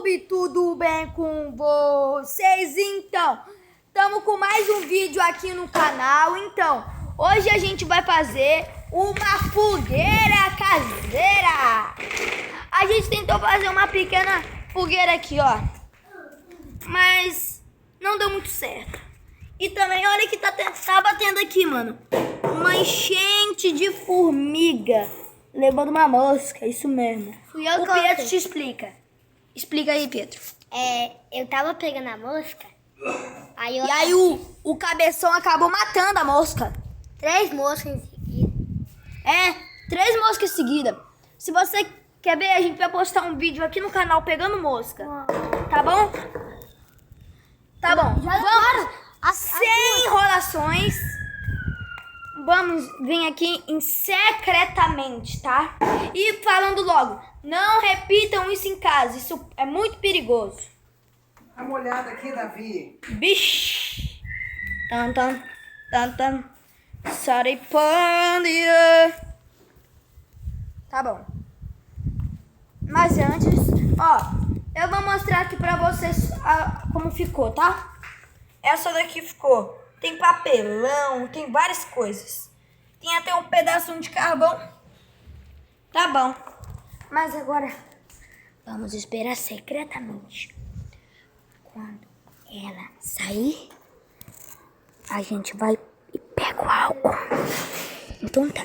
YouTube, tudo bem com vocês? Então, estamos com mais um vídeo aqui no canal. Então, hoje a gente vai fazer uma fogueira caseira. A gente tentou fazer uma pequena fogueira aqui, ó, mas não deu muito certo. E também, olha que tá batendo aqui, mano, uma enchente de formiga. Levando uma mosca, isso mesmo. O Pedro te explica. Explica aí, Pedro. Eu tava pegando a mosca, aí E aí o cabeção acabou matando a mosca. 3 moscas em seguida. 3 moscas seguidas. Se você quer ver, a gente vai postar um vídeo aqui no canal pegando mosca. Tá bom? Tá bom. Vamos. Sem enrolações. Vamos vir aqui em secretamente, tá? E falando logo, não repitam isso em casa, isso é muito perigoso. Dá uma olhada aqui, Davi. Bish! Tan, tan, tan, tan. Saripandia. Tá bom. Mas antes, ó, eu vou mostrar aqui pra vocês como ficou, tá? Essa daqui ficou. Tem papelão, tem várias coisas. Tem até um pedaço de carvão. Tá bom. Mas agora, vamos esperar secretamente. Quando ela sair, a gente vai e pega o álcool. Então tá.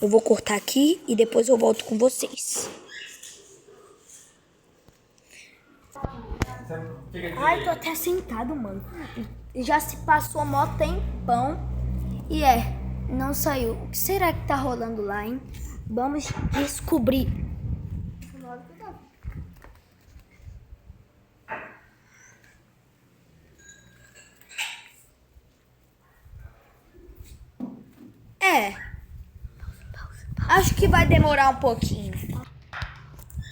Eu vou cortar aqui e depois eu volto com vocês. Ai, tô até sentado, mano. Já se passou mó tempão e não saiu. O que será que tá rolando lá, hein? Vamos descobrir. Acho que vai demorar um pouquinho.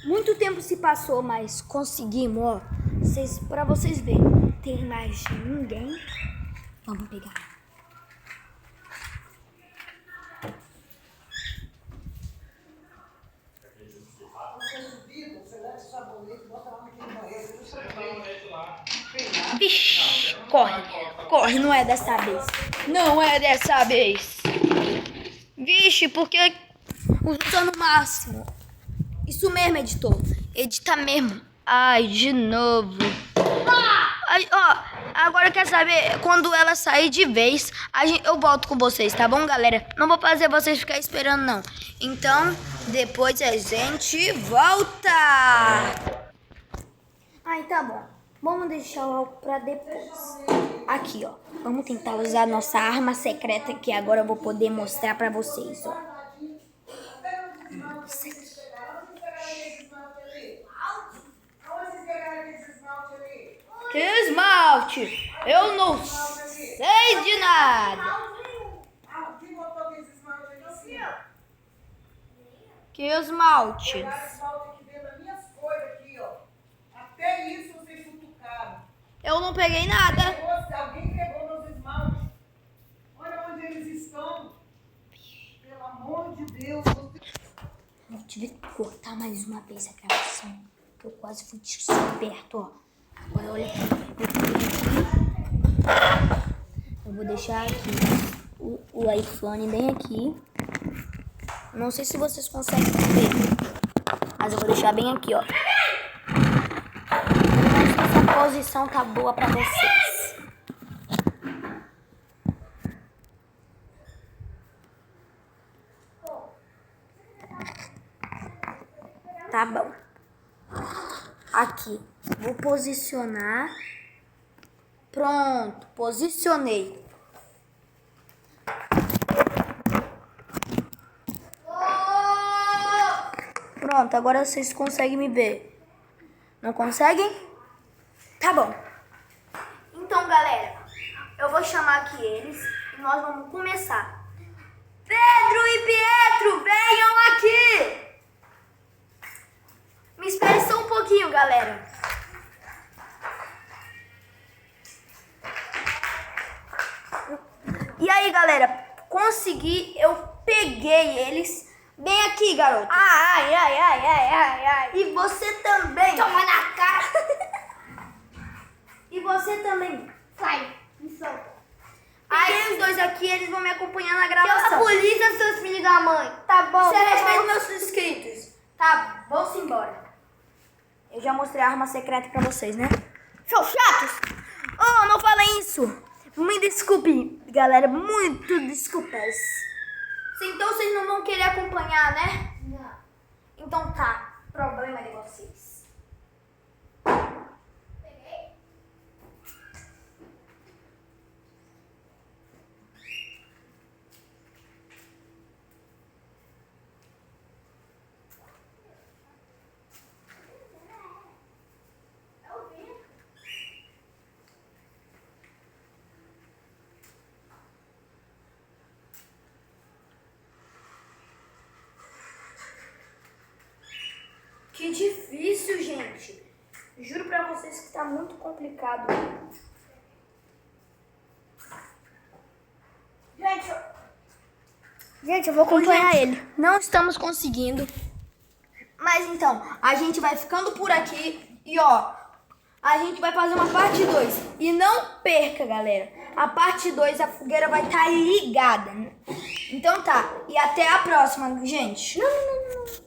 Muito tempo se passou, mas conseguimos, ó. Pra vocês verem, não tem mais ninguém. Vamos pegar. Vixe, corre, corre, não é dessa vez. Não é dessa vez. Vixe, porque usando o máximo. Isso mesmo, editor. Edita mesmo. Ai, de novo. Ai, ó, agora quer saber? Quando ela sair de vez, eu volto com vocês, tá bom, galera? Não vou fazer vocês ficar esperando, não. Então, depois a gente volta. Ai, tá bom. Vamos deixar o álcool pra depois. Aqui, ó. Vamos tentar usar a nossa arma secreta que agora eu vou poder mostrar pra vocês, ó. Que esmalte? Eu não sei de nada. Que esmalte? Até isso vocês futucaram. Eu não peguei nada. Alguém pegou meus esmaltes. Olha onde eles estão. Pelo amor de Deus. Eu tive que cortar mais uma vez a gravação. Que eu quase fui descoberto, ó. Agora olha aqui. Eu vou deixar aqui o iPhone bem aqui. Não sei se vocês conseguem ver. Mas eu vou deixar bem aqui, ó. Essa posição tá boa pra vocês. Tá bom. Aqui. Vou posicionar. Pronto. Posicionei. Pronto. Agora vocês conseguem me ver. Não conseguem? Tá bom. Então, galera, eu vou chamar aqui eles e nós vamos começar. Pedro e Pietro, venham aqui! Me espere só um pouquinho, galera. E aí, galera, consegui, eu peguei eles. Bem aqui, garoto. Ai. E você também. Toma na cara. também. Sai, me solta. Aí os dois aqui, eles vão me acompanhar na Chama a gravação. polícia, seus filhos da mãe. Tá bom. Você respeita meus inscritos. Tá, vamos embora. Eu já mostrei a arma secreta pra vocês, né? Seus chatos. Oh, não falei isso. Me desculpe, galera. Muito desculpas. Então vocês não vão querer acompanhar, né? Não. Então tá. Problema de vocês. Peguei. Eu vi. Que difícil, gente. Juro pra vocês que tá muito complicado. Gente, eu vou acompanhar ele. Não estamos conseguindo. Mas então, a gente vai ficando por aqui. E ó, a gente vai fazer uma parte 2. E não perca, galera. A parte 2, a fogueira vai estar ligada. Então tá. E até a próxima, gente. Não, não, não.